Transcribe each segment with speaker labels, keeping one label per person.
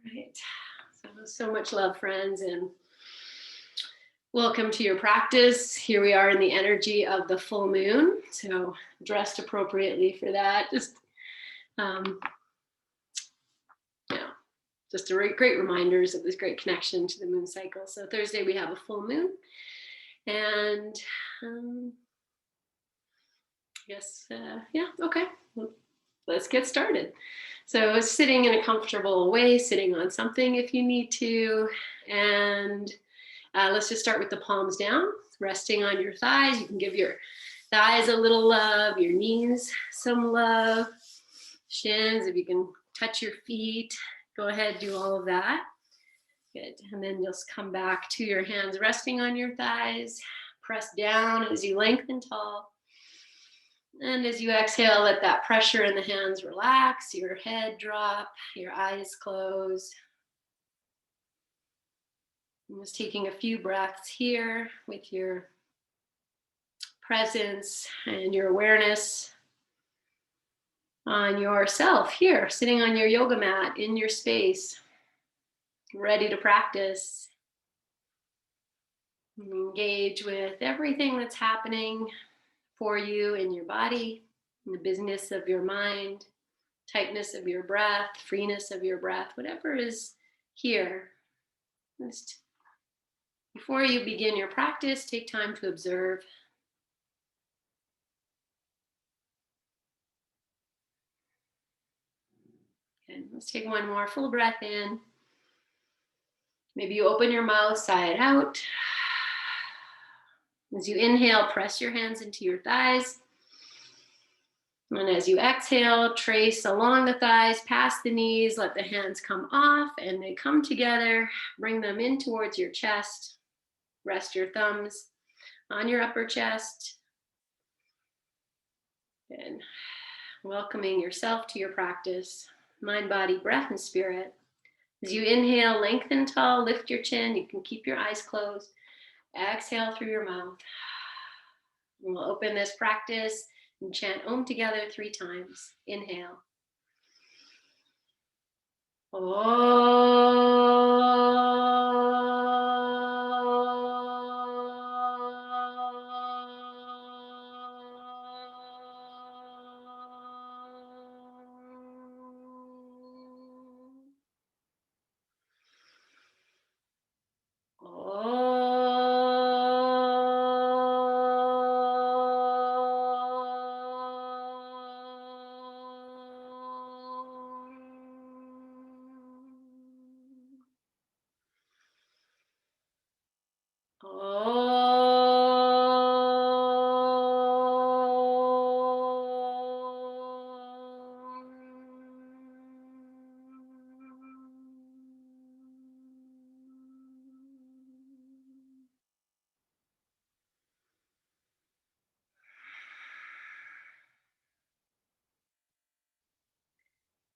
Speaker 1: Right. So much love, friends, and welcome to your practice. Here we are in the energy of the full moon, so dressed appropriately for that. Just, just a great reminders of this great connection to the moon cycle. So Thursday we have a full moon, and okay. Let's get started. So sitting in a comfortable way, sitting on something if you need to, and let's just start with the palms down, resting on your thighs. You can give your thighs a little love, your knees some love, shins, if you can touch your feet, go ahead, do all of that. Good. And then just come back to your hands resting on your thighs. Press down as you lengthen tall. And as you exhale, let that pressure in the hands relax, your head drop, your eyes close. I'm just taking a few breaths here with your presence and your awareness on yourself here, sitting on your yoga mat in your space, ready to practice. Engage with everything that's happening for you in your body, in the busyness of your mind, tightness of your breath, freeness of your breath, whatever is here. Just before you begin your practice, take time to observe. Okay, let's take one more full breath in. Maybe you open your mouth side out. As you inhale, press your hands into your thighs. And as you exhale, trace along the thighs, past the knees, let the hands come off and they come together. Bring them in towards your chest. Rest your thumbs on your upper chest. And welcoming yourself to your practice, mind, body, breath, and spirit. As you inhale, lengthen tall, lift your chin. You can keep your eyes closed. Exhale through your mouth. And we'll open this practice and chant Om together 3 times. Inhale.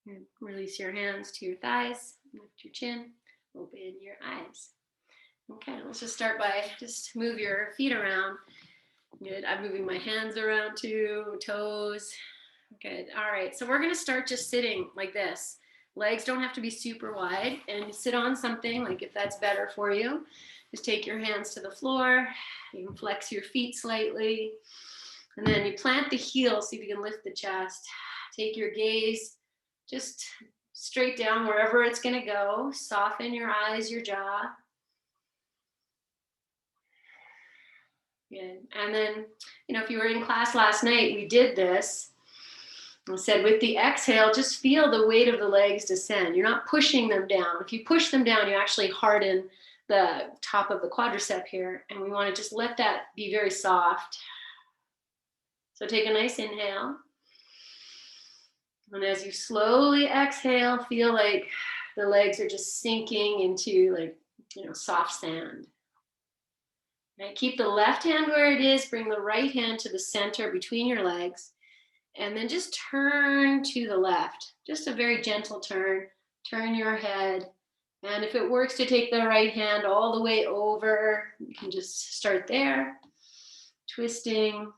Speaker 1: And release your hands to your thighs, lift your chin, open your eyes. Okay, let's just start by just move your feet around. Good, I'm moving my hands around too, toes. Good, all right, so we're gonna start just sitting like this. Legs don't have to be super wide, and sit on something, like if that's better for you. Just take your hands to the floor, you can flex your feet slightly, and then you plant the heels, see if you can lift the chest. Take your gaze just straight down wherever it's gonna go. Soften your eyes, your jaw. Good. And then, if you were in class last night, we did this. I said with the exhale, just feel the weight of the legs descend. You're not pushing them down. If you push them down, you actually harden the top of the quadricep here. And we want to just let that be very soft. So take a nice inhale. And as you slowly exhale, feel like the legs are just sinking into soft sand. Right? Keep the left hand where it is, bring the right hand to the center between your legs, and then just turn to the left. Just a very gentle turn. Turn your head. And if it works to take the right hand all the way over, you can just start there, twisting.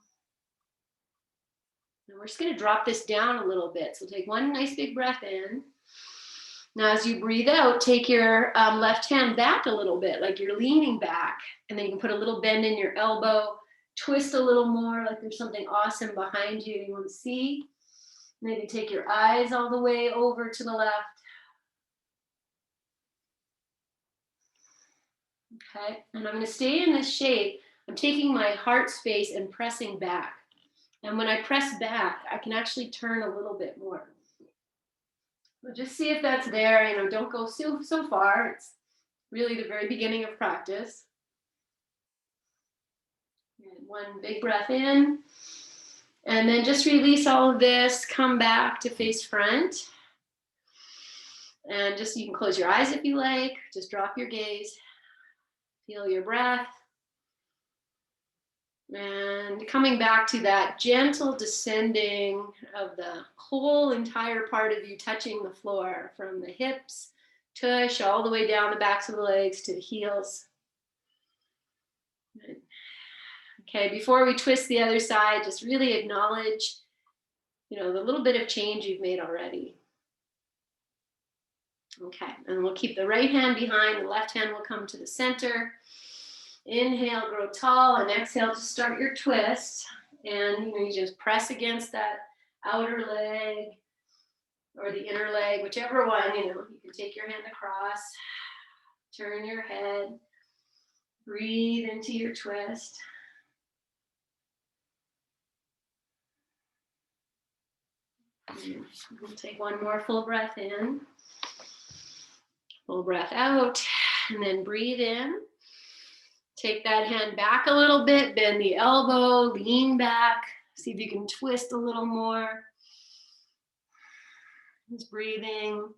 Speaker 1: And we're just going to drop this down a little bit. So take one nice big breath in. Now, as you breathe out, take your left hand back a little bit, like you're leaning back. And then you can put a little bend in your elbow, twist a little more, like there's something awesome behind you want to see. Maybe take your eyes all the way over to the left. Okay, and I'm going to stay in this shape. I'm taking my heart space and pressing back. And when I press back, I can actually turn a little bit more. So just see if that's there. You know, don't go so far. It's really the very beginning of practice. And one big breath in. And then just release all of this. Come back to face front. And just, you can close your eyes if you like. Just drop your gaze. Feel your breath. And coming back to that gentle descending of the whole entire part of you touching the floor, from the hips, tush, all the way down the backs of the legs to the heels. Okay, before we twist the other side, just really acknowledge, you know, the little bit of change you've made already. Okay, and we'll keep the right hand behind, the left hand will come to the center. Inhale, grow tall, and exhale to start your twist. And you just press against that outer leg or the inner leg, whichever one. You can take your hand across, turn your head, breathe into your twist. We'll take one more full breath in, full breath out, and then breathe in. Take that hand back a little bit, bend the elbow, lean back. See if you can twist a little more. Just breathing.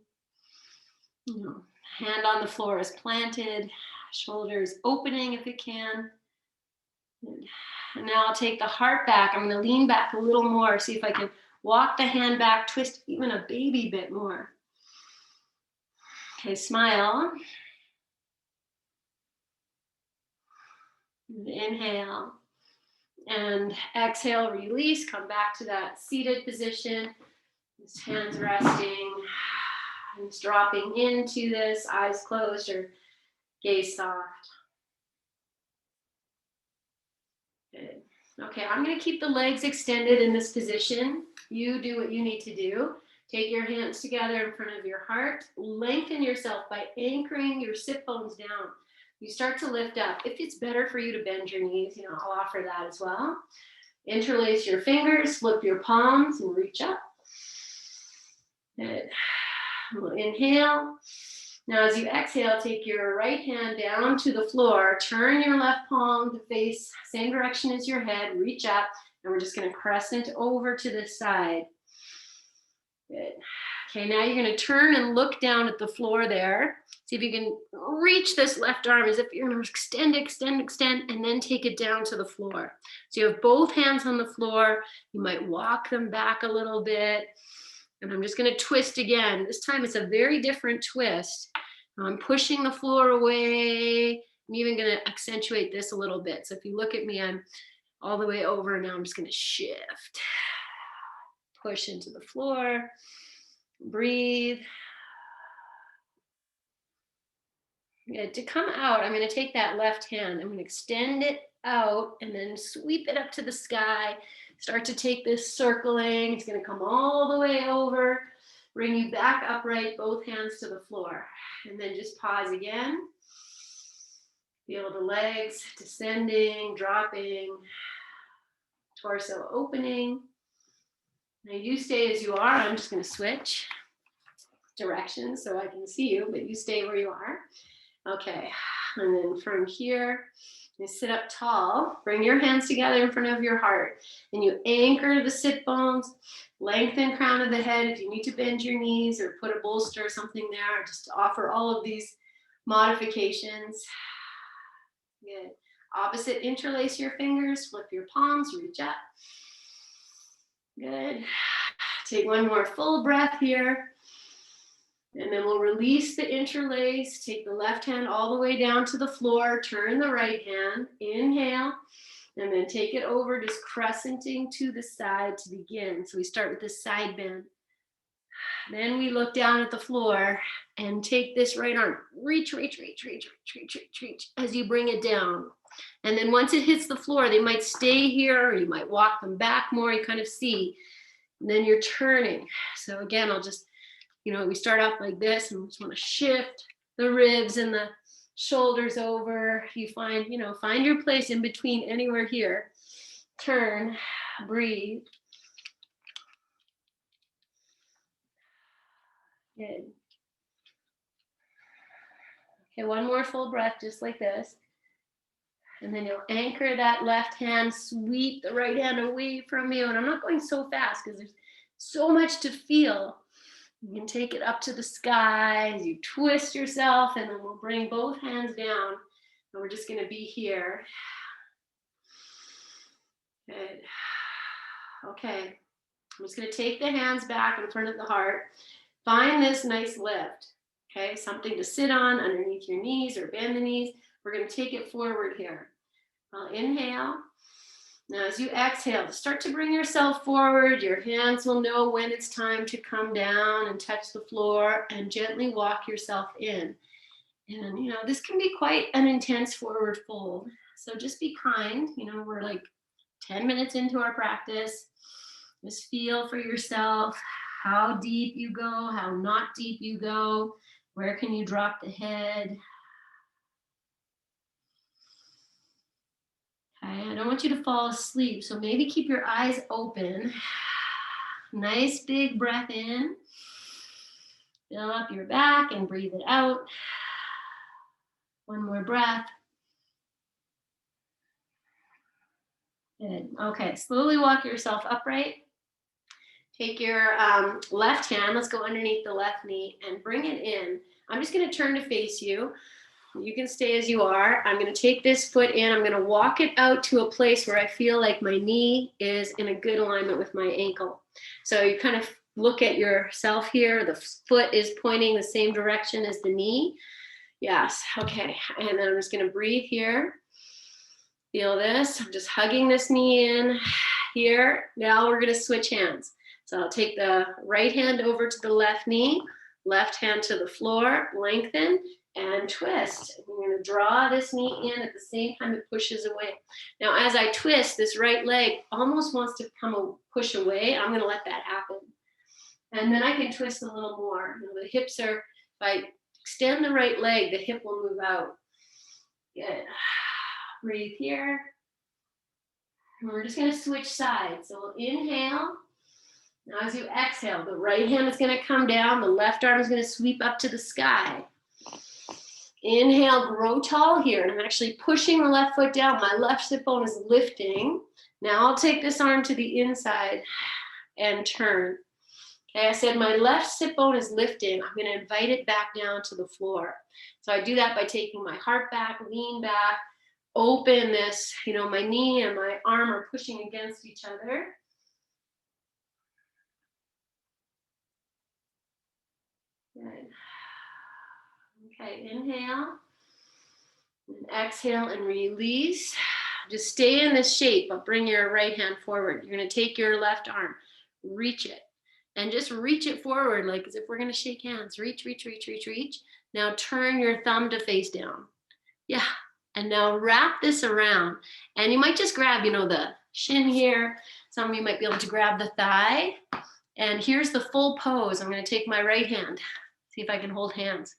Speaker 1: Hand on the floor is planted, shoulders opening if you can. And now I'll take the heart back. I'm going to lean back a little more. See if I can walk the hand back, twist even a baby bit more. Okay, smile. Inhale and exhale, release, come back to that seated position. Just hands resting, and just dropping into this, eyes closed or gaze soft. Good. Okay, I'm going to keep the legs extended in this position. You do what you need to do. Take your hands together in front of your heart. Lengthen yourself by anchoring your sit bones down. You start to lift up. If it's better for you to bend your knees, I'll offer that as well. Interlace your fingers, flip your palms, and reach up. Good. We'll inhale. Now as you exhale, take your right hand down to the floor. Turn your left palm to face same direction as your head. Reach up, and we're just going to crescent over to this side. Good. Okay, now you're going to turn and look down at the floor there. See if you can reach this left arm as if you're going to extend, extend, extend, and then take it down to the floor. So you have both hands on the floor. You might walk them back a little bit. And I'm just going to twist again. This time it's a very different twist. I'm pushing the floor away. I'm even going to accentuate this a little bit. So if you look at me, I'm all the way over, and now I'm just going to shift. Push into the floor. Breathe. Good. To come out, I'm going to take that left hand. I'm going to extend it out and then sweep it up to the sky. Start to take this circling. It's going to come all the way over. Bring you back upright, both hands to the floor. And then just pause again. Feel the legs descending, dropping, torso opening. Now you stay as you are. I'm just going to switch directions so I can see you, but you stay where you are. Okay, and then from here, you sit up tall. Bring your hands together in front of your heart, and you anchor the sit bones. Lengthen crown of the head. If you need to bend your knees or put a bolster or something there, just to offer all of these modifications. Good. Opposite, interlace your fingers, flip your palms, reach up. Good. Take one more full breath here. And then we'll release the interlace. Take the left hand all the way down to the floor. Turn the right hand. Inhale. And then take it over, just crescenting to the side to begin. So we start with this side bend. Then we look down at the floor and take this right arm, reach, reach, reach, reach, reach, reach, reach, reach, as you bring it down. And then once it hits the floor, they might stay here, or you might walk them back more, you kind of see. And then you're turning. So again, I'll just, we start off like this, and we just want to shift the ribs and the shoulders over. You find, find your place in between anywhere here. Turn, breathe. Good. Okay, one more full breath, just like this. And then you'll anchor that left hand, sweep the right hand away from you. And I'm not going so fast because there's so much to feel. You can take it up to the sky as you twist yourself, and then we'll bring both hands down. And we're just going to be here. Good. Okay. I'm just going to take the hands back in front of the heart. Find this nice lift. Okay, something to sit on underneath your knees or bend the knees. We're going to take it forward here. I'll inhale. Now as you exhale, start to bring yourself forward. Your hands will know when it's time to come down and touch the floor, and gently walk yourself in. And this can be quite an intense forward fold. So just be kind. We're like 10 minutes into our practice. Just feel for yourself how deep you go, how not deep you go. Where can you drop the head? Okay, I don't want you to fall asleep, so maybe keep your eyes open. Nice big breath in. Fill up your back and breathe it out. One more breath. Good. Okay, slowly walk yourself upright. Take your left hand, let's go underneath the left knee and bring it in. I'm just going to turn to face you. You can stay as you are. I'm going to take this foot in. I'm going to walk it out to a place where I feel like my knee is in a good alignment with my ankle. So you kind of look at yourself here. The foot is pointing the same direction as the knee. Yes. Okay. And then I'm just going to breathe here. Feel this. I'm just hugging this knee in here. Now we're going to switch hands. So I'll take the right hand over to the left knee, left hand to the floor, lengthen, and twist. I'm going to draw this knee in at the same time it pushes away. Now, as I twist, this right leg almost wants to push away. I'm going to let that happen. And then I can twist a little more. The hips are, if I extend the right leg, the hip will move out. Good. Breathe here. And we're just going to switch sides. So we'll inhale. Now as you exhale, the right hand is going to come down. The left arm is going to sweep up to the sky. Inhale, grow tall here. And I'm actually pushing the left foot down. My left sit bone is lifting. Now I'll take this arm to the inside and turn. Okay, I said my left sit bone is lifting. I'm going to invite it back down to the floor. So I do that by taking my heart back, lean back, open this. My knee and my arm are pushing against each other. Good. Okay, inhale, and exhale and release. Just stay in this shape, but bring your right hand forward. You're going to take your left arm, reach it, and just reach it forward like as if we're going to shake hands. Reach, reach, reach, reach, reach. Now turn your thumb to face down. Yeah, and now wrap this around. And you might just grab, the shin here. Some of you might be able to grab the thigh. And here's the full pose. I'm going to take my right hand. See if I can hold hands.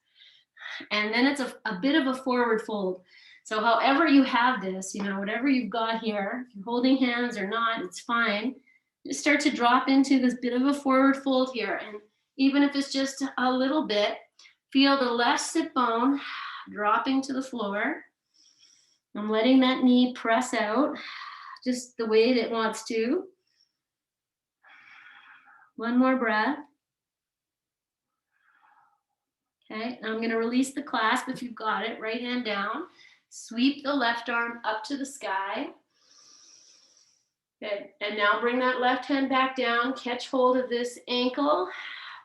Speaker 1: And then it's a bit of a forward fold. So however you have this, whatever you've got here, if you're holding hands or not, it's fine. Just start to drop into this bit of a forward fold here. And even if it's just a little bit, feel the left sit bone dropping to the floor. I'm letting that knee press out just the way it wants to. One more breath. Okay, now I'm going to release the clasp if you've got it. Right hand down. Sweep the left arm up to the sky. Good. And now bring that left hand back down. Catch hold of this ankle.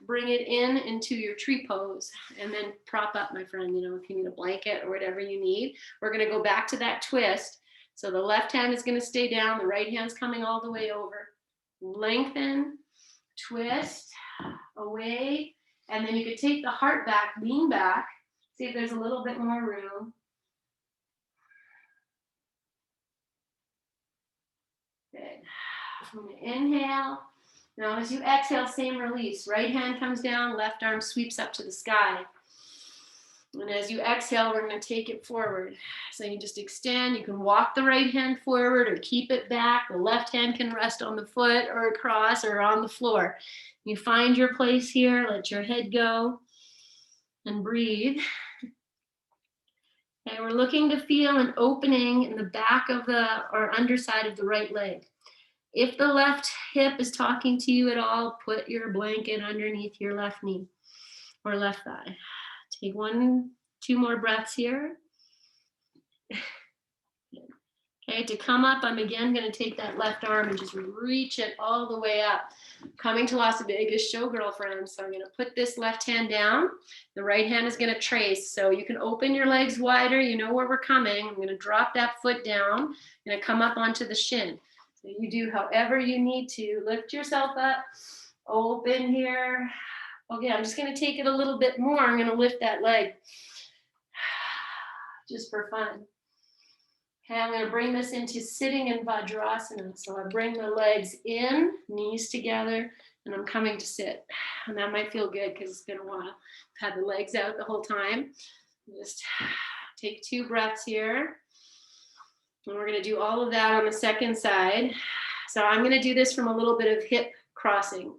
Speaker 1: Bring it into your tree pose. And then prop up, my friend. If you need a blanket or whatever you need. We're going to go back to that twist. So the left hand is going to stay down. The right hand's coming all the way over. Lengthen. Twist. away. And then you could take the heart back, lean back, see if there's a little bit more room. Good. I'm going to inhale. Now as you exhale, same release. Right hand comes down, left arm sweeps up to the sky. And as you exhale, we're going to take it forward. So you just extend. You can walk the right hand forward or keep it back. The left hand can rest on the foot or across or on the floor. You find your place here. Let your head go and breathe. Okay, we're looking to feel an opening in the back of the or underside of the right leg. If the left hip is talking to you at all, put your blanket underneath your left knee or left thigh. Take 1, 2 more breaths here. Okay, to come up, I'm again going to take that left arm and just reach it all the way up. Coming to Las Vegas showgirl friends. So I'm going to put this left hand down. The right hand is going to trace. So you can open your legs wider. You know where we're coming. I'm going to drop that foot down. I'm going to come up onto the shin. So you do however you need to. Lift yourself up. Open here. Okay, I'm just going to take it a little bit more. I'm going to lift that leg just for fun. Okay, I'm going to bring this into sitting in Vajrasana. So I bring the legs in, knees together, and I'm coming to sit. And that might feel good because it's been a while. I've had the legs out the whole time. Just take 2 breaths here. And we're going to do all of that on the second side. So I'm going to do this from a little bit of hip crossing.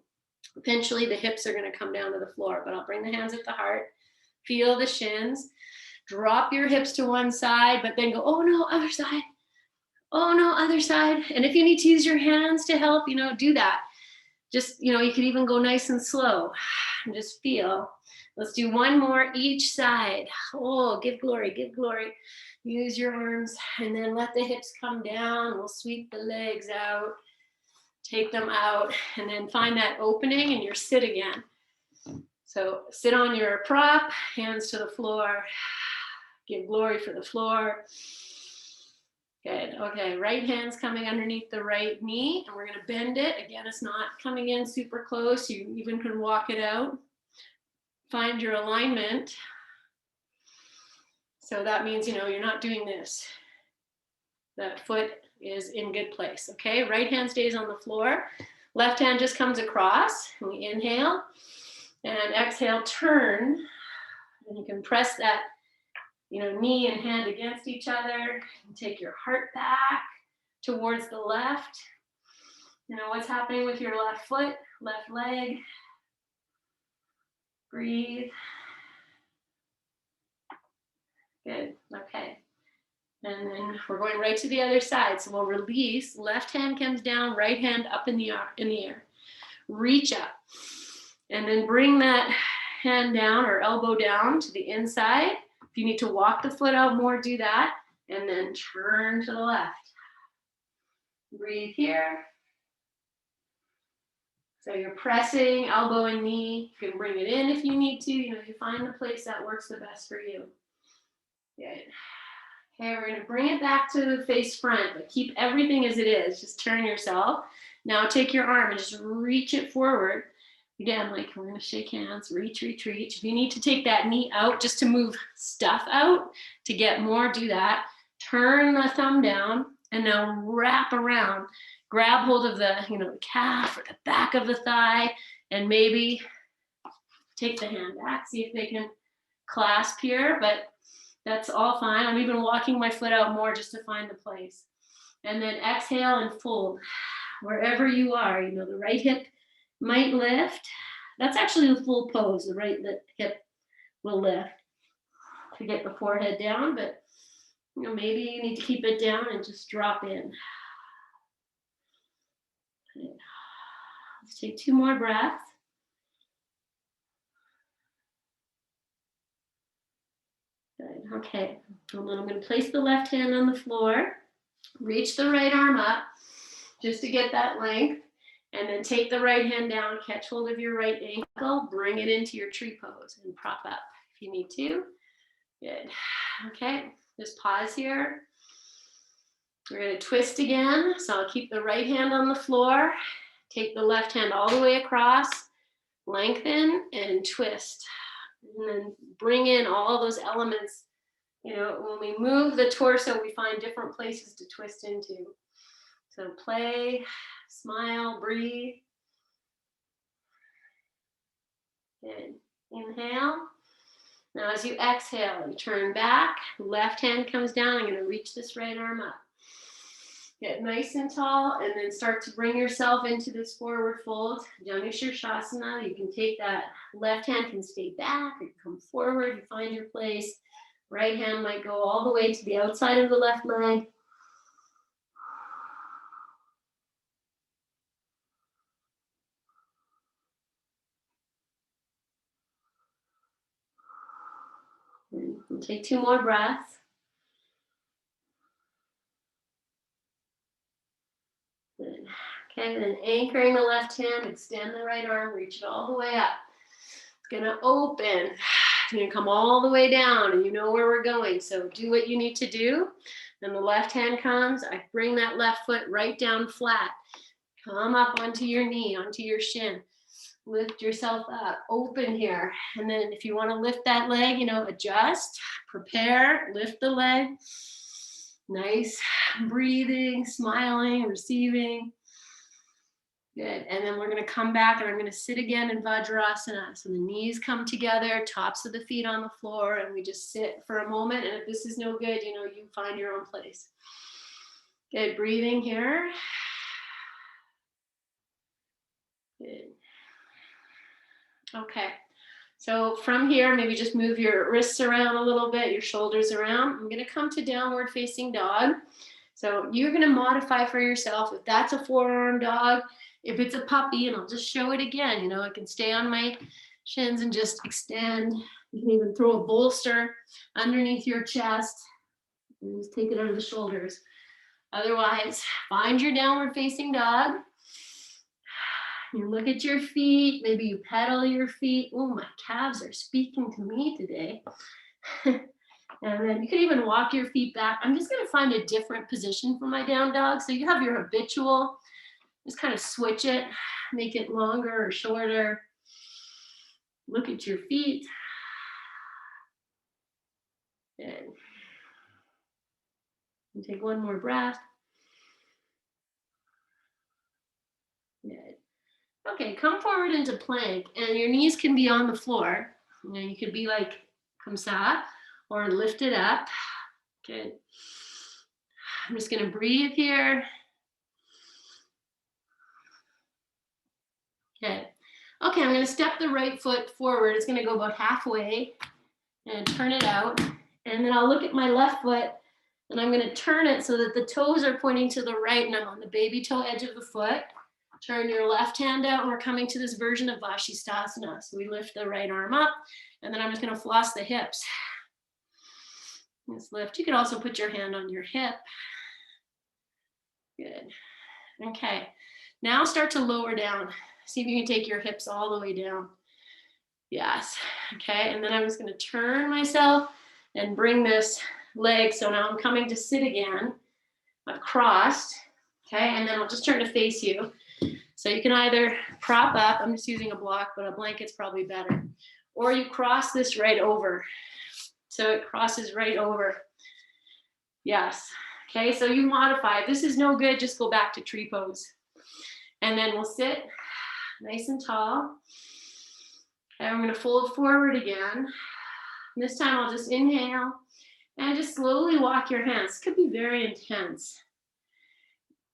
Speaker 1: Eventually the hips are going to come down to the floor, but I'll bring the hands at the heart. Feel the shins. Drop your hips to one side, but then go, oh no, other side. Oh no, other side. And if you need to use your hands to help, do that. Just, you could even go nice and slow and just feel. Let's do 1 more each side. Oh, give glory, give glory. Use your arms and then let the hips come down. We'll sweep the legs out, take them out, and then find that opening and you're sit again. So sit on your prop, hands to the floor. Give glory for the floor. Good. Okay, right hand's coming underneath the right knee, and we're going to bend it. Again, it's not coming in super close. You even can walk it out. Find your alignment. So that means, you're not doing this. That foot is in good place, okay? Right hand stays on the floor. Left hand just comes across. And we inhale. And exhale, turn. And you can press that knee and hand against each other. And take your heart back towards the left. What's happening with your left foot, left leg. Breathe. Good, okay. And then we're going right to the other side. So we'll release, left hand comes down, right hand up in the air. Reach up. And then bring that hand down or elbow down to the inside. If you need to walk the foot out more, do that. And then turn to the left. Breathe here. So you're pressing elbow and knee. You can bring it in if you need to. You find the place that works the best for you. Good. Okay, we're going to bring it back to the face front, but keep everything as it is. Just turn yourself. Now take your arm and just reach it forward. Again, like we're going to shake hands, reach, reach, reach. If you need to take that knee out just to move stuff out, to get more, do that. Turn the thumb down and now wrap around. Grab hold of the, the calf or the back of the thigh and maybe take the hand back. See if they can clasp here, but that's all fine. I'm even walking my foot out more just to find the place. And then exhale and fold. Wherever you are, the right hip might lift. That's actually the full pose. The right hip will lift to get the forehead down, but maybe you need to keep it down and just drop in. Okay. Let's take 2 more breaths. Good. Okay. And then I'm going to place the left hand on the floor. Reach the right arm up just to get that length. And then take the right hand down, catch hold of your right ankle, bring it into your tree pose and prop up if you need to. Good. Okay, just pause here. We're going to twist again. So I'll keep the right hand on the floor. Take the left hand all the way across. Lengthen and twist. And then bring in all those elements. You know, when we move the torso, we find different places to twist into. So play, smile, breathe. Good. Inhale. Now as you exhale, you turn back, left hand comes down. I'm going to reach this right arm up. Get nice and tall, and then start to bring yourself into this forward fold. Janu Shirshasana. You can take that left hand, can stay back, or come forward, you find your place. Right hand might go all the way to the outside of the left leg. And take 2 more breaths. Good. Okay, then anchoring the left hand, extend the right arm, reach it all the way up. It's gonna open. It's gonna come all the way down, and you know where we're going. So do what you need to do. Then the left hand comes, I bring that left foot right down flat. Come up onto your knee, onto your shin. Lift yourself up, open here. And then if you wanna lift that leg, you know, adjust, prepare, lift the leg. Nice breathing, smiling, receiving. Good. And then we're going to come back and I'm going to sit again in Vajrasana. So the knees come together, tops of the feet on the floor, and we just sit for a moment. And if this is no good, you know, you find your own place. Good. Breathing here. Good. Okay. So from here, maybe just move your wrists around a little bit, your shoulders around. I'm going to come to downward facing dog. So you're going to modify for yourself. If that's a forearm dog, if it's a puppy, and I'll just show it again, you know, I can stay on my shins and just extend. You can even throw a bolster underneath your chest and just take it under the shoulders. Otherwise, find your downward facing dog. You look at your feet, maybe you pedal your feet. Oh, my calves are speaking to me today. And then you can even walk your feet back. I'm just gonna find a different position for my down dog. So you have your habitual, just kind of switch it, make it longer or shorter. Look at your feet. Good. And take 1 more breath. Good. Okay, come forward into plank, and your knees can be on the floor. You know, you could be like kamsa or lift it up. Good. I'm just gonna breathe here. Okay. Okay, I'm gonna step the right foot forward. It's gonna go about halfway and turn it out. And then I'll look at my left foot and I'm gonna turn it so that the toes are pointing to the right and I'm on the baby toe edge of the foot. Turn your left hand out and we're coming to this version of Vashisthasana. So we lift the right arm up and then I'm just gonna floss the hips. Just lift. You could also put your hand on your hip. Good. Okay. Now start to lower down. See if you can take your hips all the way down. Yes. Okay. And then I'm just going to turn myself and bring this leg. So now I'm coming to sit again. I've crossed. Okay. And then I'll just turn to face you. So you can either prop up. I'm just using a block, but a blanket's probably better. Or you cross this right over. So it crosses right over. Yes. Okay. So you modify. If this is no good, just go back to tree pose. And then we'll sit nice and tall. Okay, I'm going to fold forward again. This time I'll just inhale and just slowly walk your hands. This could be very intense.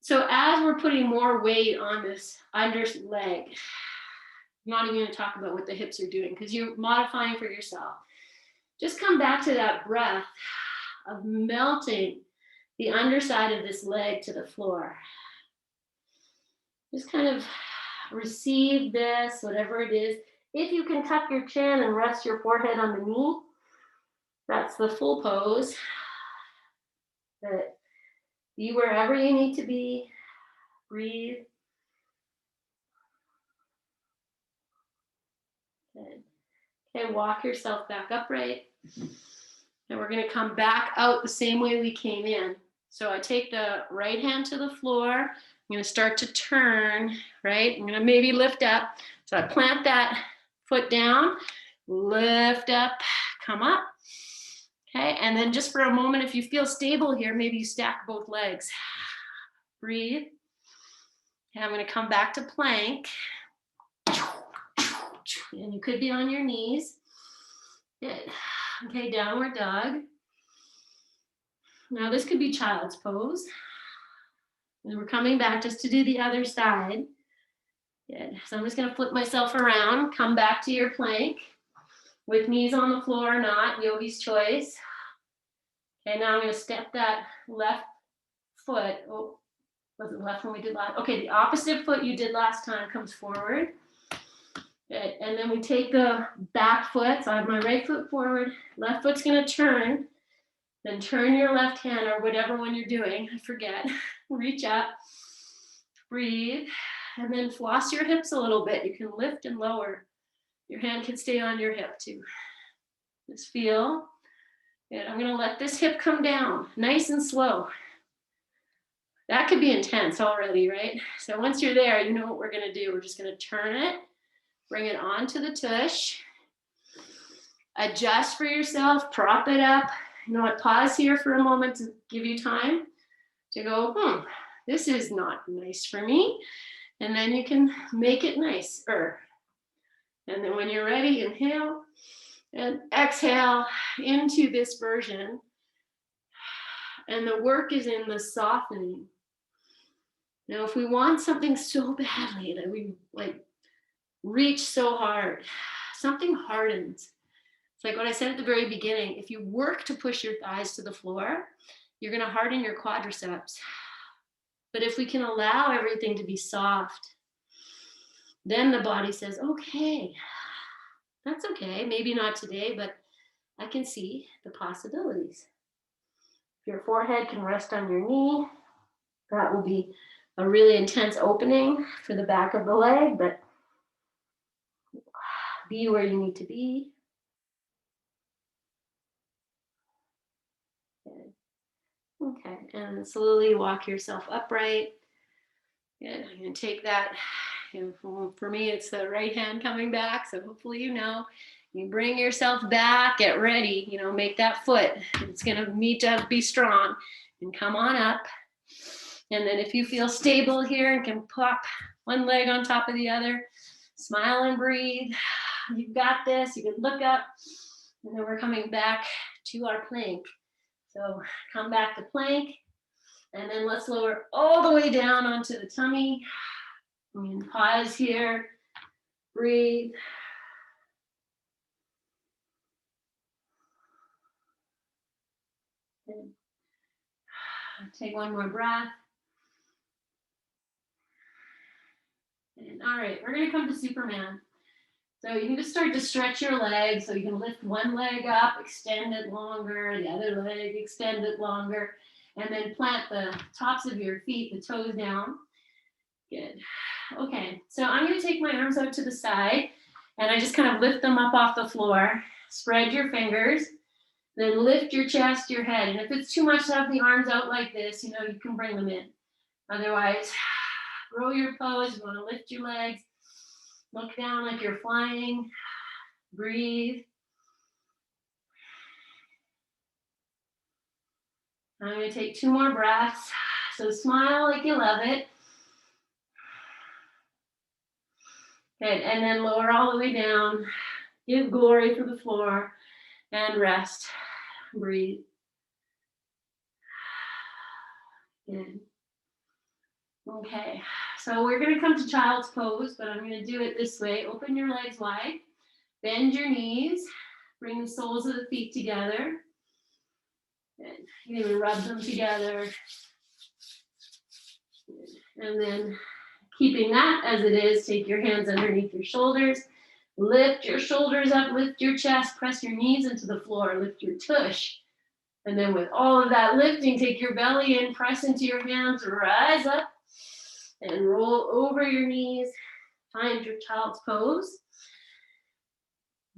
Speaker 1: So as we're putting more weight on this under leg, I'm not even going to talk about what the hips are doing because you're modifying for yourself. Just come back to that breath of melting the underside of this leg to the floor. Just kind of receive this, whatever it is. If you can tuck your chin and rest your forehead on the knee, that's the full pose. But be wherever you need to be. Breathe. Good. Okay, walk yourself back upright. And we're going to come back out the same way we came in. So I take the right hand to the floor, I'm going to start to turn, right? I'm going to maybe lift up. So I plant that foot down, lift up, come up. Okay, and then just for a moment, if you feel stable here, maybe you stack both legs. Breathe. Okay, I'm going to come back to plank. And you could be on your knees. Good. Okay, downward dog. Now this could be child's pose. And we're coming back just to do the other side. Good. So I'm just going to flip myself around, come back to your plank with knees on the floor or not, yogi's choice. Okay, now I'm going to step that left foot. Oh, was it left one we did last? Okay, the opposite foot you did last time comes forward. Good. And then we take the back foot. So I have my right foot forward, left foot's going to turn. Then turn your left hand or whatever one you're doing, I forget. Reach up, breathe, and then floss your hips a little bit. You can lift and lower. Your hand can stay on your hip too. Just feel. Good. I'm going to let this hip come down, nice and slow. That could be intense already, right? So once you're there, you know what we're going to do. We're just going to turn it, bring it onto the tush. Adjust for yourself, prop it up. You know what, pause here for a moment to give you time to go, this is not nice for me. And then you can make it nicer. And then when you're ready, inhale and exhale into this version. And the work is in the softening. Now, if we want something so badly that we like reach so hard, something hardens. It's like what I said at the very beginning. If you work to push your thighs to the floor, you're going to harden your quadriceps. But if we can allow everything to be soft, then the body says, okay, that's okay. Maybe not today, but I can see the possibilities. If your forehead can rest on your knee, that will be a really intense opening for the back of the leg, but be where you need to be. Okay, and slowly walk yourself upright. Good. I'm going to take that. For me, it's the right hand coming back, so hopefully you know. You bring yourself back, get ready, make that foot. It's going to need to be strong. And come on up. And then if you feel stable here and can pop one leg on top of the other, smile and breathe. You've got this. You can look up. And then we're coming back to our plank. So come back to plank. And then let's lower all the way down onto the tummy. And pause here. Breathe. And take one more breath. And all right, we're going to come to Superman. So you can just start to stretch your legs. So you can lift one leg up, extend it longer, the other leg, extend it longer, and then plant the tops of your feet, the toes down. Good. Okay, so I'm going to take my arms out to the side, and I just kind of lift them up off the floor. Spread your fingers, then lift your chest, your head. And if it's too much to have the arms out like this, you can bring them in. Otherwise, grow your pose. You want to lift your legs. Look down like you're flying. Breathe. I'm going to take 2 more breaths. So smile like you love it. Good. And then lower all the way down. Give glory for the floor. And rest. Breathe. Good. Okay, so we're going to come to child's pose, but I'm going to do it this way. Open your legs wide, bend your knees, bring the soles of the feet together, and you can rub them together. And then keeping that as it is, take your hands underneath your shoulders, lift your shoulders up, lift your chest, press your knees into the floor, lift your tush. And then with all of that lifting, take your belly in, press into your hands, rise up. And roll over your knees, find your child's pose.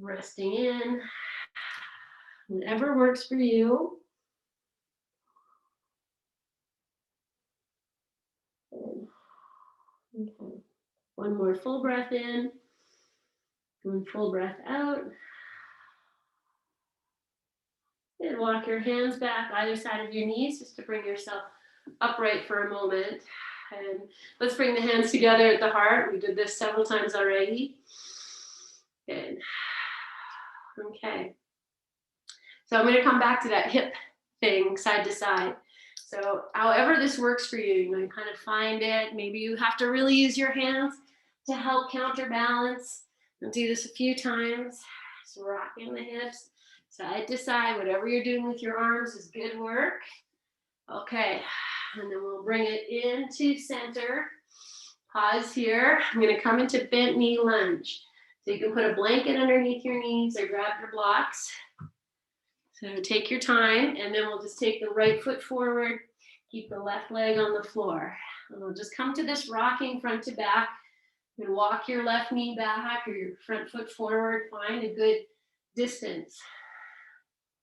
Speaker 1: Resting in, whatever works for you. Okay. One more full breath in. One full breath out. And walk your hands back either side of your knees just to bring yourself upright for a moment. And let's bring the hands together at the heart. We did this several times already. Good. Okay. So I'm going to come back to that hip thing, side to side. So however this works for you, you know, you kind of find it. Maybe you have to really use your hands to help counterbalance. I'll do this a few times. So rocking the hips, side to side. Whatever you're doing with your arms is good work. Okay, and then we'll bring it into center. Pause here. I'm going to come into bent knee lunge. So you can put a blanket underneath your knees or grab your blocks. So take your time, and then we'll just take the right foot forward, keep the left leg on the floor. And we'll just come to this rocking front to back. You can walk your left knee back or your front foot forward. Find a good distance.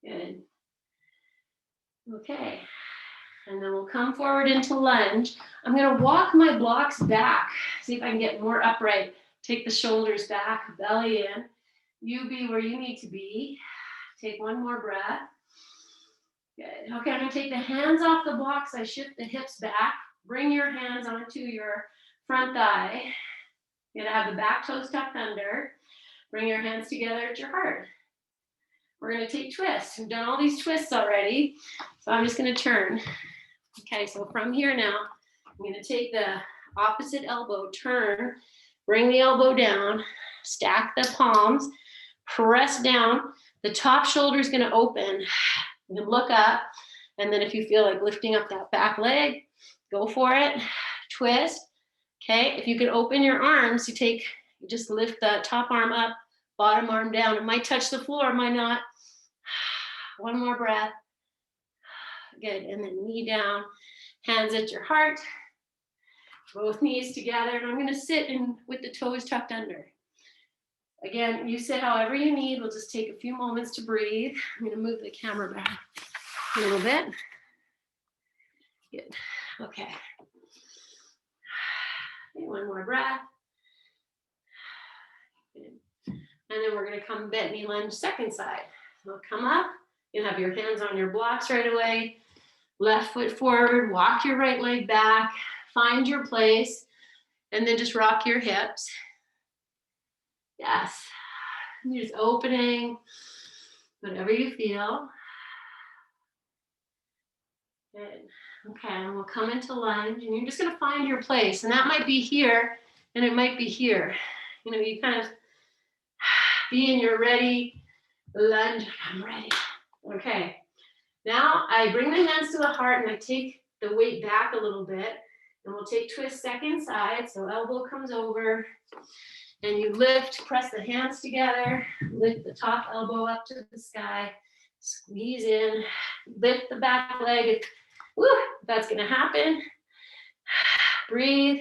Speaker 1: Good. Okay. And then we'll come forward into lunge. I'm going to walk my blocks back. See if I can get more upright. Take the shoulders back, belly in. You be where you need to be. Take one more breath. Good. Okay, I'm going to take the hands off the blocks. I shift the hips back. Bring your hands onto your front thigh. You're going to have the back toes tucked under. Bring your hands together at your heart. We're going to take twists. We've done all these twists already. So I'm just going to turn. Okay, so from here now, I'm going to take the opposite elbow, turn, bring the elbow down, stack the palms, press down. The top shoulder is going to open. You can look up, and then if you feel like lifting up that back leg, go for it. Twist. Okay, if you can open your arms, you just lift the top arm up, bottom arm down. It might touch the floor, it might not. One more breath. Good, and then knee down, hands at your heart, both knees together, and I'm going to sit in with the toes tucked under. Again, you sit however you need. We'll just take a few moments to breathe. I'm going to move the camera back a little bit. Good, okay. One more breath. Good. And then we're going to come bent knee lunge second side. So come up, you have your hands on your blocks right away. Left foot forward, walk your right leg back, find your place, and then just rock your hips. Yes, you're just opening, whatever you feel. Good. Okay, and we'll come into lunge, and you're just going to find your place, and that might be here, and it might be here. You know, you kind of be in your ready lunge. I'm ready. Okay. Now I bring my hands to the heart and I take the weight back a little bit, and we'll take twist second side. So elbow comes over and you lift, press the hands together, lift the top elbow up to the sky, squeeze in, lift the back leg. Woo, that's going to happen. Breathe.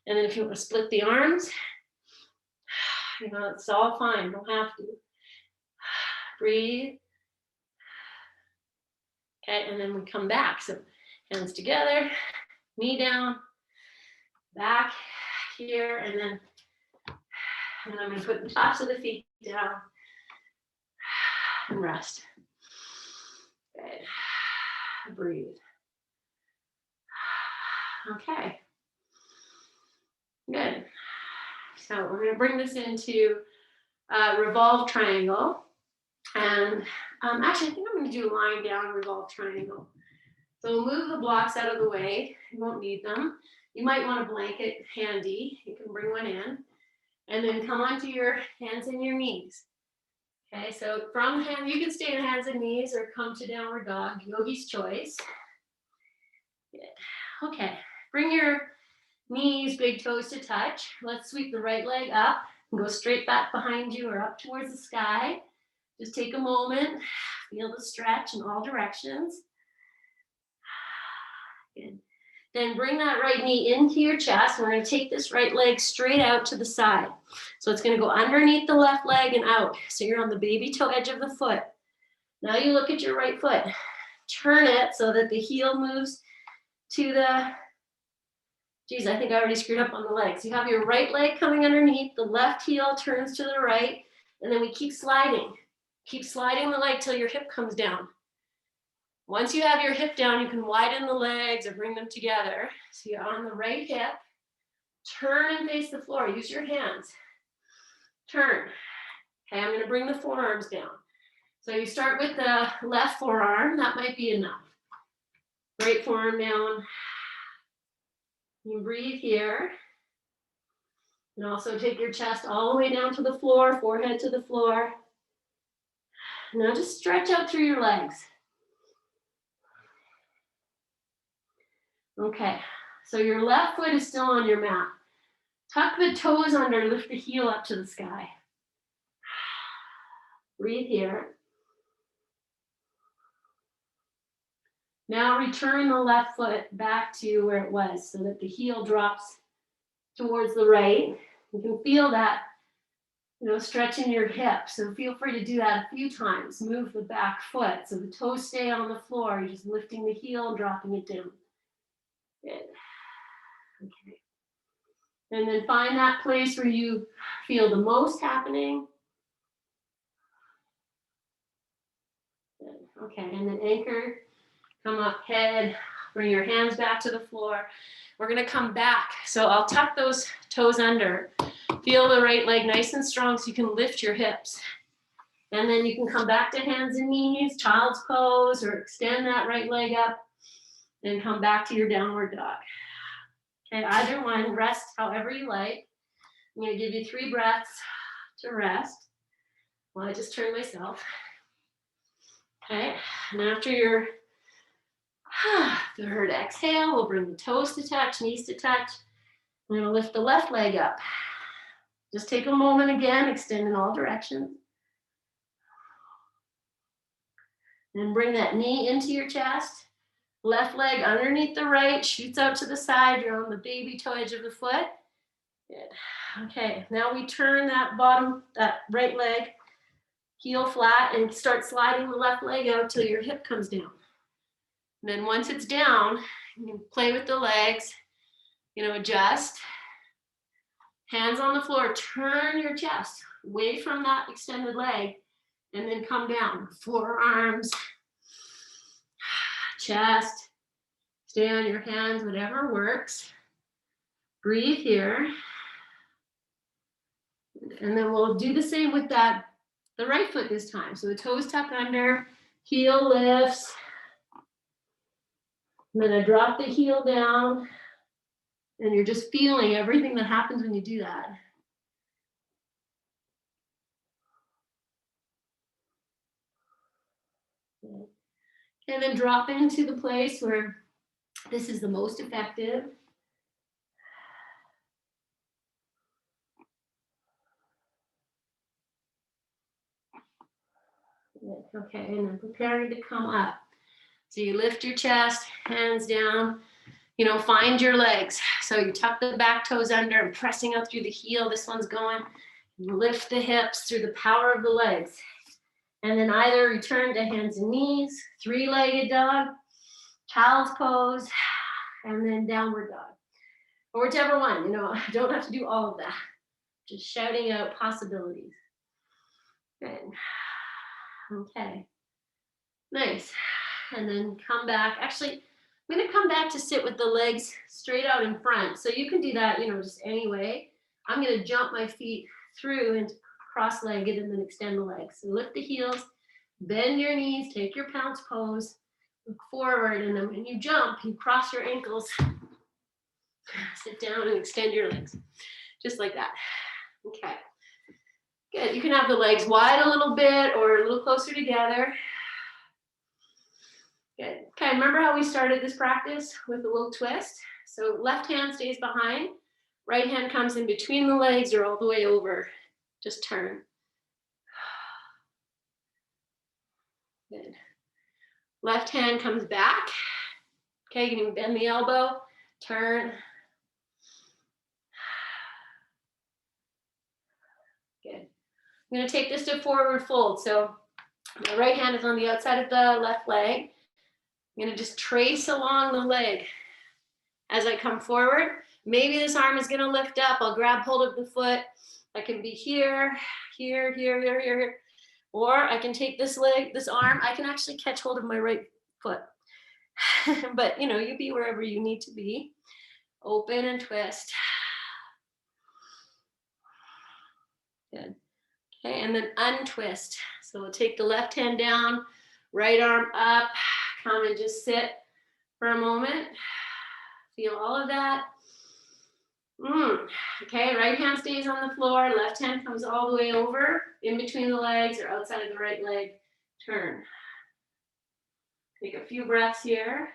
Speaker 1: And then if you want to split the arms, you know, it's all fine. You don't have to. Breathe. Okay, and then we come back. So hands together, knee down, back here, and then I'm going to put the tops of the feet down and rest. Good. Breathe. Okay. Good. So we're going to bring this into revolve triangle. And actually, I think I'm going to do lying down revolve triangle. So we'll move the blocks out of the way. You won't need them. You might want a blanket handy. You can bring one in. And then come onto your hands and your knees. Okay, so from hand, you can stay on hands and knees or come to downward dog, yogi's choice. Good. Okay, bring your knees, big toes to touch. Let's sweep the right leg up and go straight back behind you or up towards the sky. Just take a moment, feel the stretch in all directions. Good. Then bring that right knee into your chest. We're going to take this right leg straight out to the side. So it's going to go underneath the left leg and out. So you're on the baby toe edge of the foot. Now you look at your right foot. Turn it so that the heel moves to the Geez, I think I already screwed up on the legs. You have your right leg coming underneath, the left heel turns to the right, and then we keep sliding. Keep sliding the leg till your hip comes down. Once you have your hip down, you can widen the legs or bring them together. So you're on the right hip, turn and face the floor, use your hands. Turn. Okay, I'm gonna bring the forearms down. So you start with the left forearm, that might be enough. Right forearm down. You breathe here. And also take your chest all the way down to the floor, forehead to the floor. Now just stretch out through your legs. Okay, so your left foot is still on your mat. Tuck the toes under, lift the heel up to the sky. Breathe here. Now return the left foot back to where it was so that the heel drops towards the right. You can feel that, stretching your hip. So feel free to do that a few times. Move the back foot so the toes stay on the floor. You're just lifting the heel and dropping it down. Good. Okay. And then find that place where you feel the most happening. Good. Okay, and then anchor, come up, head, bring your hands back to the floor. We're gonna come back. So I'll tuck those toes under. Feel the right leg nice and strong so you can lift your hips. And then you can come back to hands and knees, child's pose, or extend that right leg up and come back to your downward dog. Okay, either one, rest however you like. I'm gonna give you 3 breaths to rest while I just turn myself. Okay, and after your third exhale, we'll bring the toes to touch, knees to touch. I'm gonna lift the left leg up. Just take a moment again, extend in all directions. And bring that knee into your chest. Left leg underneath the right, shoots out to the side. You're on the baby toe edge of the foot. Good. Okay, now we turn that right leg, heel flat, and start sliding the left leg out till your hip comes down. And then once it's down, you can play with the legs, adjust. Hands on the floor, turn your chest away from that extended leg, and then come down. Forearms, chest, stay on your hands, whatever works. Breathe here. And then we'll do the same with the right foot this time. So the toes tuck under, heel lifts. And then I drop the heel down. And you're just feeling everything that happens when you do that. And then drop into the place where this is the most effective. Okay, and then preparing to come up. So you lift your chest, hands down, find your legs. So you tuck the back toes under and pressing out through the heel. This one's going. You lift the hips through the power of the legs. And then either return to hands and knees, 3-legged dog, child's pose, and then downward dog. Or whichever one, I don't have to do all of that. Just shouting out possibilities. Good. Okay. Nice. And then come back. Actually, I'm going to come back to sit with the legs straight out in front. So you can do that, just any way. I'm going to jump my feet through and cross-legged and then extend the legs. So lift the heels, bend your knees, take your pounce pose, look forward, and then when you jump, you cross your ankles, sit down and extend your legs. Just like that. Okay. Good. You can have the legs wide a little bit or a little closer together. Good. Okay, remember how we started this practice with a little twist? So left hand stays behind, right hand comes in between the legs or all the way over. Just turn. Good. Left hand comes back. Okay, you can bend the elbow, turn. Good. I'm going to take this to forward fold. So my right hand is on the outside of the left leg. I'm going to just trace along the leg as I come forward. Maybe this arm is gonna lift up. I'll grab hold of the foot. I can be here, here, here, here, here, here. Or I can take this leg, this arm. I can actually catch hold of my right foot. But you know, you be wherever you need to be. Open and twist. Good. Okay, and then untwist. So we'll take the left hand down, right arm up, come and just sit for a moment. Feel all of that. Okay, right hand stays on the floor, left hand comes all the way over, in between the legs or outside of the right leg. Turn. Take a few breaths here.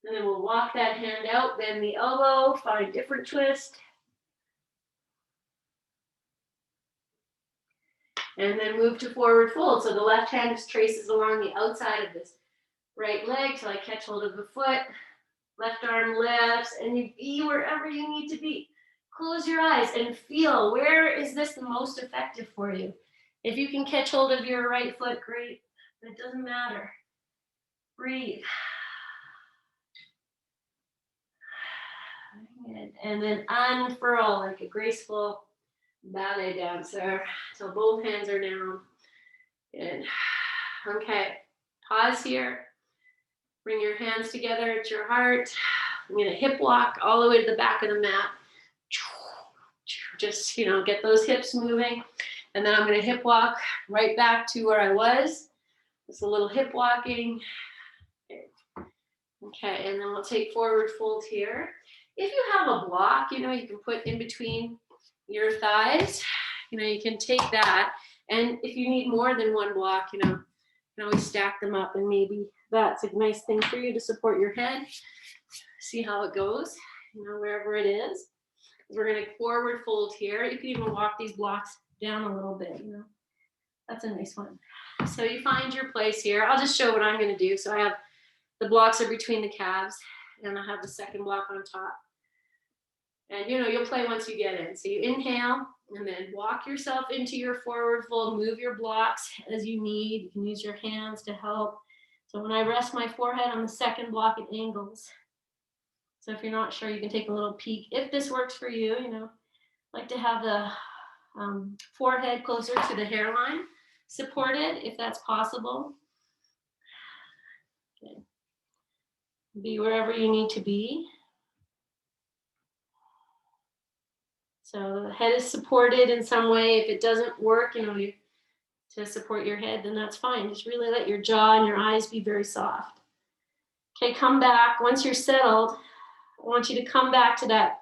Speaker 1: And then we'll walk that hand out, bend the elbow, find different twist. And then move to forward fold. So the left hand just traces along the outside of this right leg till I catch hold of the foot. Left arm lifts, and you be wherever you need to be. Close your eyes and feel, where is this the most effective for you? If you can catch hold of your right foot, great. But it doesn't matter. Breathe. Good. And then unfurl like a graceful ballet dancer. So both hands are down. Good. Okay. Pause here. Bring your hands together at your heart. I'm going to hip walk all the way to the back of the mat. Just, you know, get those hips moving. And then I'm going to hip walk right back to where I was. Just a little hip walking. Okay, and then we'll take forward fold here. If you have a block, you know, you can put in between your thighs. You know, you can take that. And if you need more than one block, you know, you can always stack them up, and maybe that's a nice thing for you to support your head. See how it goes, you know, wherever it is. We're going to forward fold here. You can even walk these blocks down a little bit, you know. That's a nice one. So you find your place here. I'll just show what I'm going to do. So I have the blocks are between the calves, and I have the second block on top. And, you know, you'll play once you get in. So you inhale, and then walk yourself into your forward fold. Move your blocks as you need. You can use your hands to help. So when I rest my forehead on the second block, it angles. So if you're not sure, you can take a little peek. If this works for you, you know, I like to have the forehead closer to the hairline, supported if that's possible. Okay. Be wherever you need to be. So the head is supported in some way. If it doesn't work, you know, to support your head, then that's fine. Just really let your jaw and your eyes be very soft. Okay, come back. Once you're settled, I want you to come back to that,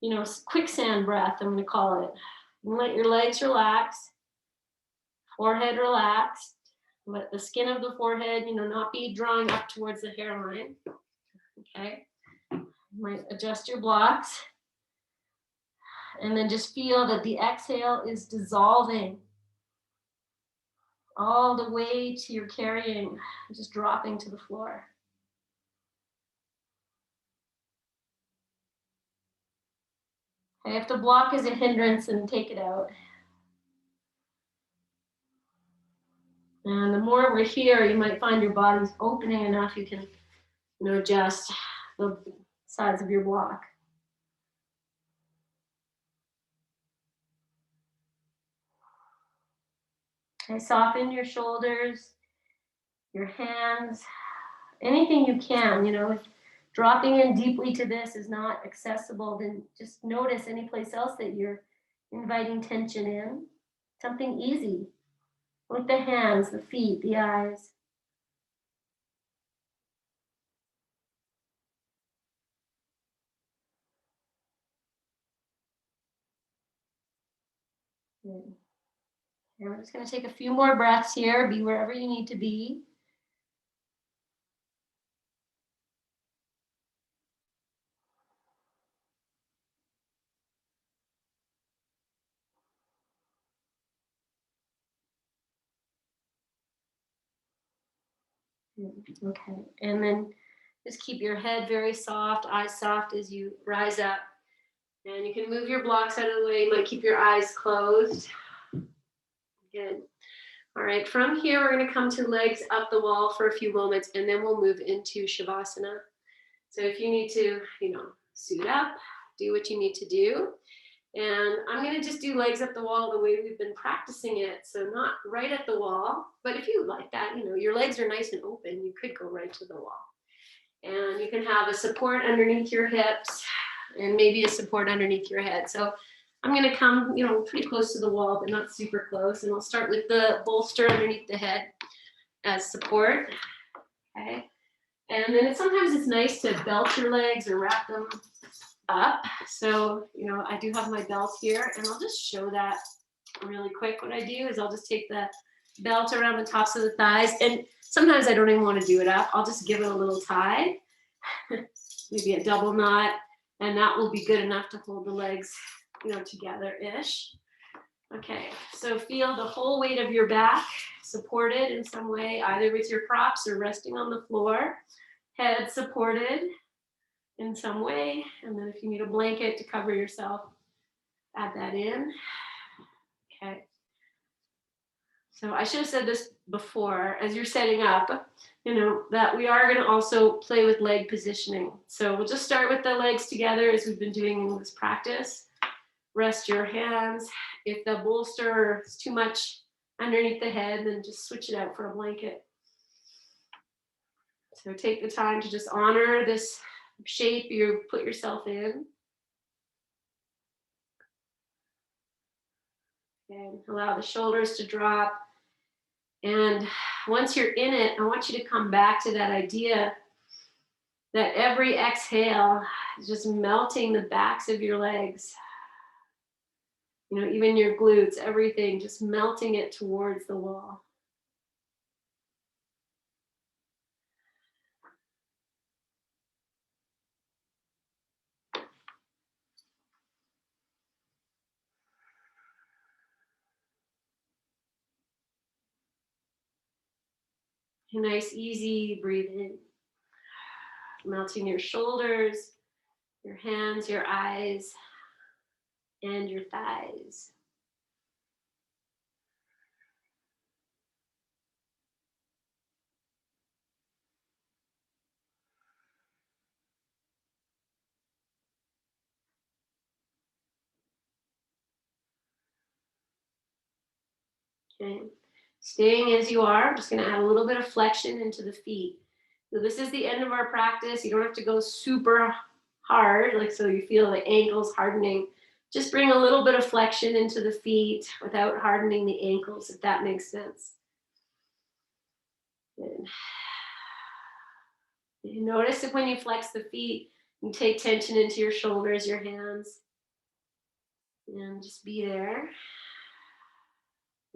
Speaker 1: you know, quicksand breath, I'm going to call it. And let your legs relax, forehead relaxed. Let the skin of the forehead, you know, not be drawing up towards the hairline. Okay, you might adjust your blocks. And then just feel that the exhale is dissolving. All the weight you're carrying, just dropping to the floor. Okay, if the block is a hindrance, then take it out. And the more we're here, you might find your body's opening enough, you can, you know, adjust the size of your block. Okay, soften your shoulders, your hands, anything you can, you know. If dropping in deeply to this is not accessible, then just notice any place else that you're inviting tension in. Something easy, with the hands, the feet, the eyes. Good. And we're just going to take a few more breaths here. Be wherever you need to be. Okay, and then just keep your head very soft, eyes soft as you rise up. And you can move your blocks out of the way. You might keep your eyes closed. Good. All right, from here, we're going to come to legs up the wall for a few moments, and then we'll move into Shavasana. So if you need to, you know, suit up, do what you need to do. And I'm going to just do legs up the wall the way we've been practicing it. So not right at the wall, but if you like that, you know, your legs are nice and open, you could go right to the wall. And you can have a support underneath your hips and maybe a support underneath your head. So I'm going to come, you know, pretty close to the wall, but not super close. And I'll start with the bolster underneath the head as support. Okay. And then sometimes it's nice to belt your legs or wrap them up. So, you know, I do have my belt here, and I'll just show that really quick. What I do is I'll just take the belt around the tops of the thighs, and sometimes I don't even want to do it up. I'll just give it a little tie, maybe a double knot, and that will be good enough to hold the legs, you know, together-ish. Okay, so feel the whole weight of your back supported in some way, either with your props or resting on the floor. Head supported in some way, and then if you need a blanket to cover yourself, add that in. Okay. So I should have said this before, as you're setting up, you know, that we are going to also play with leg positioning. So we'll just start with the legs together as we've been doing in this practice. Rest your hands. If the bolster is too much underneath the head, then just switch it out for a blanket. So take the time to just honor this shape you put yourself in. And allow the shoulders to drop. And once you're in it, I want you to come back to that idea that every exhale is just melting the backs of your legs. You know, even your glutes, everything, just melting it towards the wall. A nice, easy breathing. Melting your shoulders, your hands, your eyes, and your thighs. Okay. Staying as you are, I'm just going to add a little bit of flexion into the feet. So this is the end of our practice. You don't have to go super hard, like so you feel the ankles hardening. Just bring a little bit of flexion into the feet without hardening the ankles, if that makes sense. And you notice if when you flex the feet, you take tension into your shoulders, your hands, and just be there.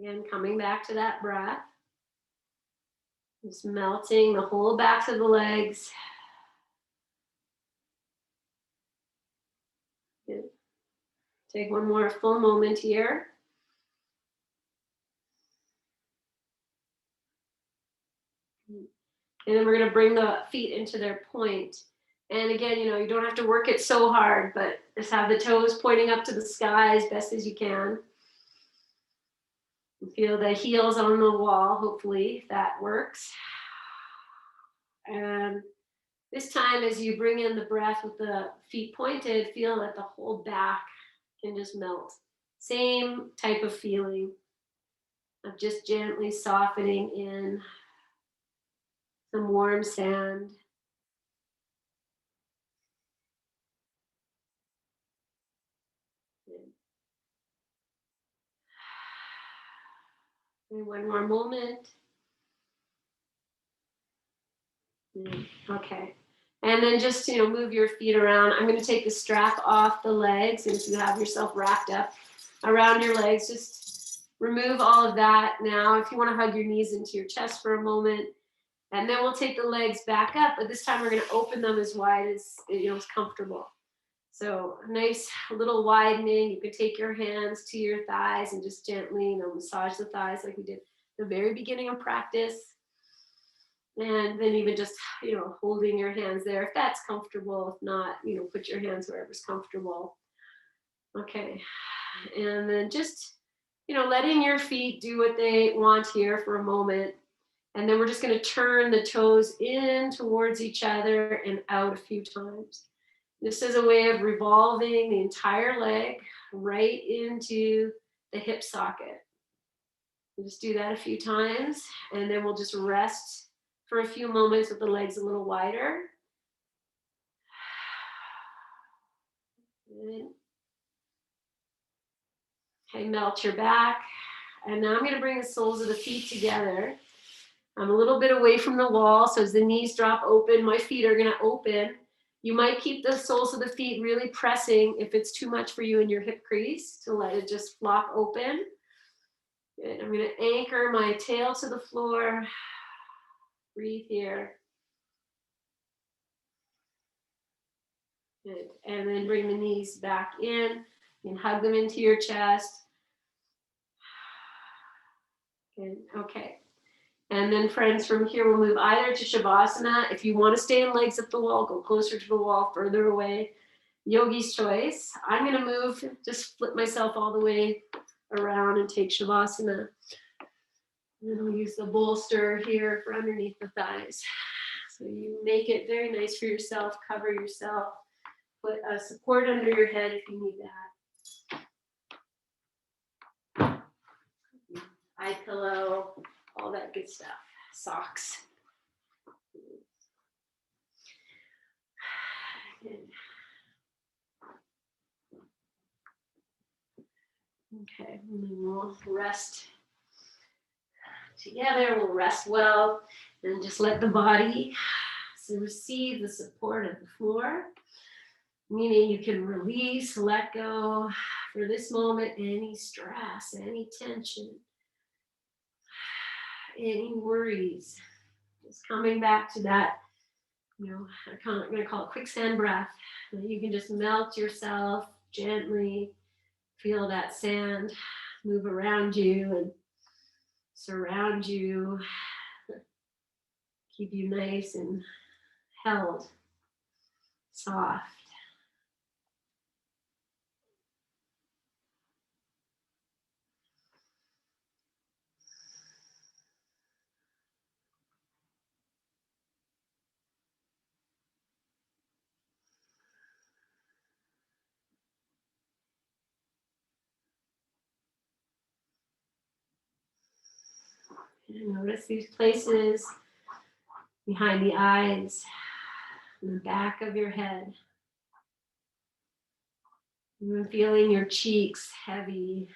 Speaker 1: Again, coming back to that breath. Just melting the whole backs of the legs. Good. Take one more full moment here. And then we're going to bring the feet into their point. And again, you know, you don't have to work it so hard, but just have the toes pointing up to the sky as best as you can. Feel the heels on the wall, hopefully, if that works. And this time, as you bring in the breath with the feet pointed, feel that the whole back can just melt. Same type of feeling of just gently softening in some warm sand. And one more moment. Okay. And then just, you know, move your feet around. I'm going to take the strap off the legs. And if you have yourself wrapped up around your legs, just remove all of that now. If you want to hug your knees into your chest for a moment. And then we'll take the legs back up. But this time we're going to open them as wide as, you know, as comfortable. So a nice little widening. You can take your hands to your thighs and just gently, you know, massage the thighs like we did at the very beginning of practice. And then even just, you know, holding your hands there if that's comfortable. If not, you know, put your hands wherever's comfortable. Okay. And then just, you know, letting your feet do what they want here for a moment. And then we're just going to turn the toes in towards each other and out a few times. This is a way of revolving the entire leg right into the hip socket. We'll just do that a few times, and then we'll just rest for a few moments with the legs a little wider. Good. Okay, melt your back. And now I'm going to bring the soles of the feet together. I'm a little bit away from the wall, so as the knees drop open, my feet are going to open. You might keep the soles of the feet really pressing if it's too much for you in your hip crease to let it just flop open. Good. I'm going to anchor my tail to the floor. Breathe here. Good. And then bring the knees back in and hug them into your chest. Good. Okay. And then friends, from here we'll move either to Shavasana. If you want to stay in legs at the wall, go closer to the wall, further away. Yogi's choice. I'm going to move, just flip myself all the way around and take Shavasana. And we'll use the bolster here for underneath the thighs. So you make it very nice for yourself, cover yourself, put a support under your head if you need that. Eye pillow, all that good stuff. Socks. Okay, and then we'll rest together. We'll rest well, and just let the body receive the support of the floor. Meaning you can release, let go for this moment, any stress, any tension, any worries. Just coming back to that, I'm going to call it quicksand breath. You can just melt yourself gently, feel that sand move around you and surround you, keep you nice and held, soft. And notice these places behind the eyes, in the back of your head. You're feeling your cheeks heavy,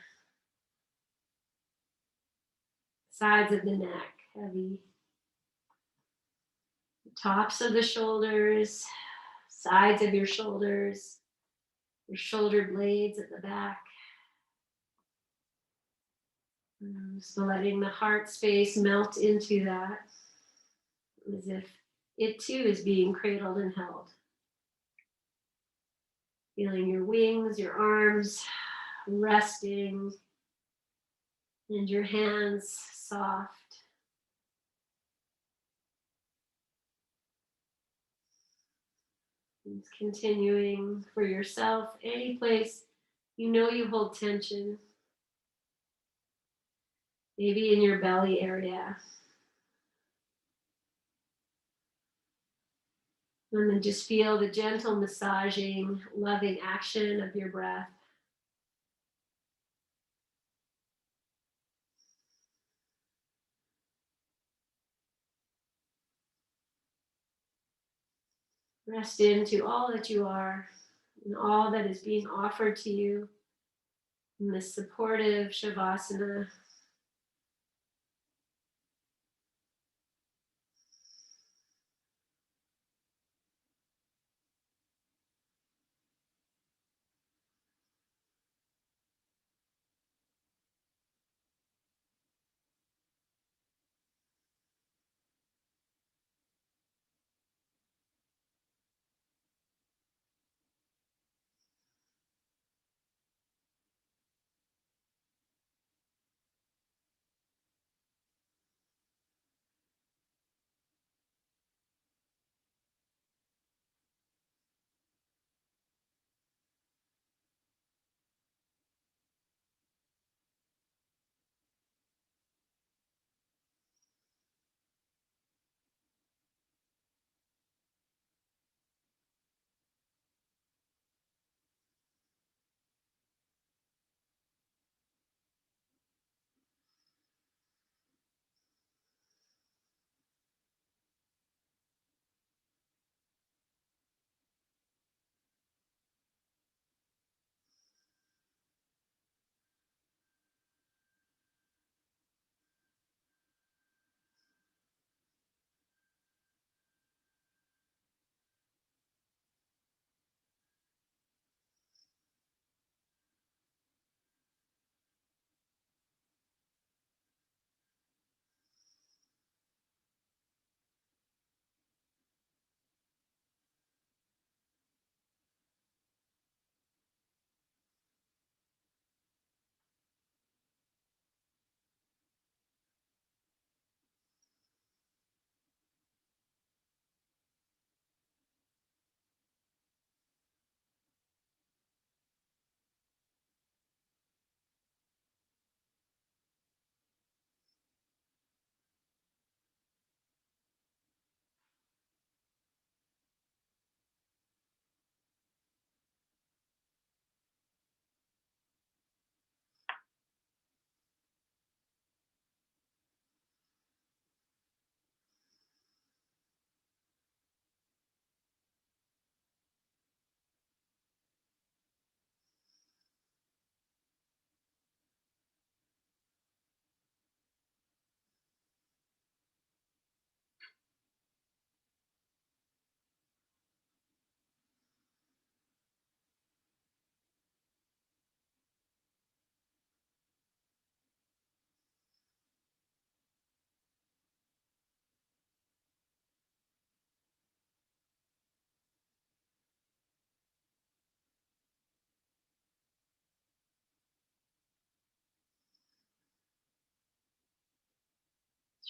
Speaker 1: sides of the neck heavy, the tops of the shoulders, sides of your shoulder blades at the back. So letting the heart space melt into that, as if it too is being cradled and held. Feeling your wings, your arms resting, and your hands soft. And continuing for yourself, any place you know you hold tension, maybe in your belly area. And then just feel the gentle massaging, loving action of your breath. Rest into all that you are and all that is being offered to you in this supportive Shavasana.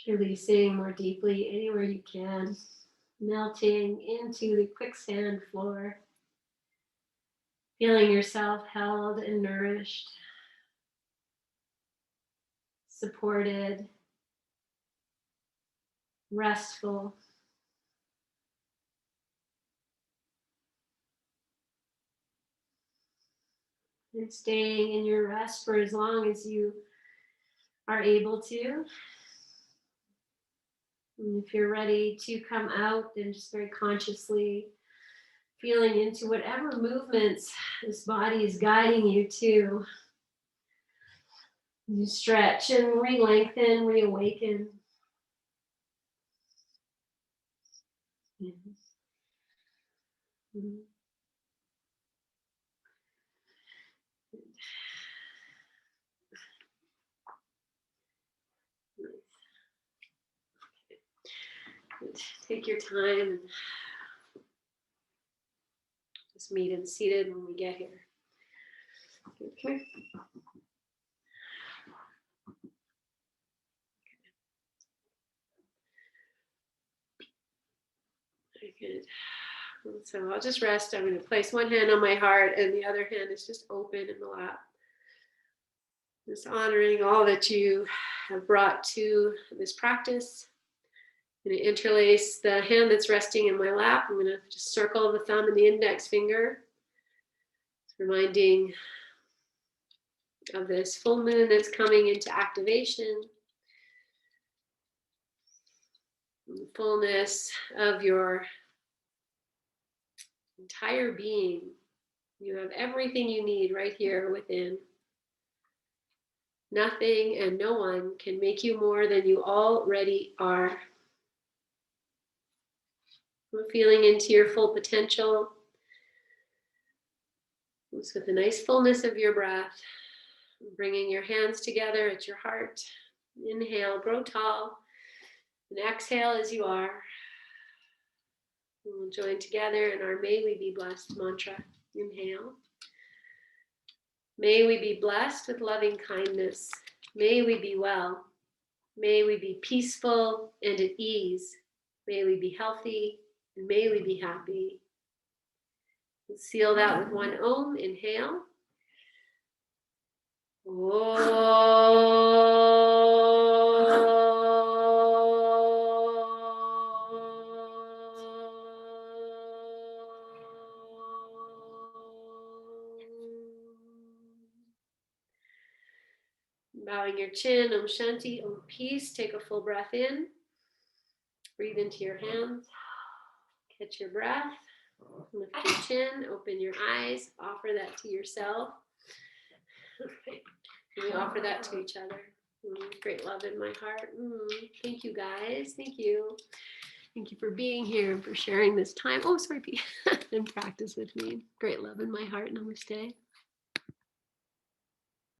Speaker 1: Releasing more deeply anywhere you can, melting into the quicksand floor, feeling yourself held and nourished, supported, restful. And staying in your rest for as long as you are able to. And if you're ready to come out, then just very consciously feeling into whatever movements this body is guiding you to. You stretch and re-lengthen, reawaken. Mm-hmm. Mm-hmm. Take your time and just meet and seated when we get here. Okay. Very good. So I'll just rest. I'm going to place one hand on my heart and the other hand is just open in the lap. Just honoring all that you have brought to this practice. I'm going to interlace the hand that's resting in my lap. I'm going to just circle the thumb and the index finger. It's reminding of this full moon that's coming into activation. The fullness of your entire being. You have everything you need right here within. Nothing and no one can make you more than you already are. We're feeling into your full potential. Just with a nice fullness of your breath. Bringing your hands together at your heart. Inhale, grow tall. And exhale as you are. We'll join together in our May We Be Blessed mantra. Inhale. May we be blessed with loving kindness. May we be well. May we be peaceful and at ease. May we be healthy and may we be happy. We'll seal that with one Om. Inhale. Bowing your chin, Om Shanti, Om Peace. Take a full breath in. Breathe into your hands. Catch your breath. Lift your chin, open your eyes, offer that to yourself. Okay. And we offer that to each other. Great love in my heart. Thank you guys. Thank you. Thank you for being here and for sharing this time. Oh, sorry, Pete. And practice with me. Great love in my heart. Namaste.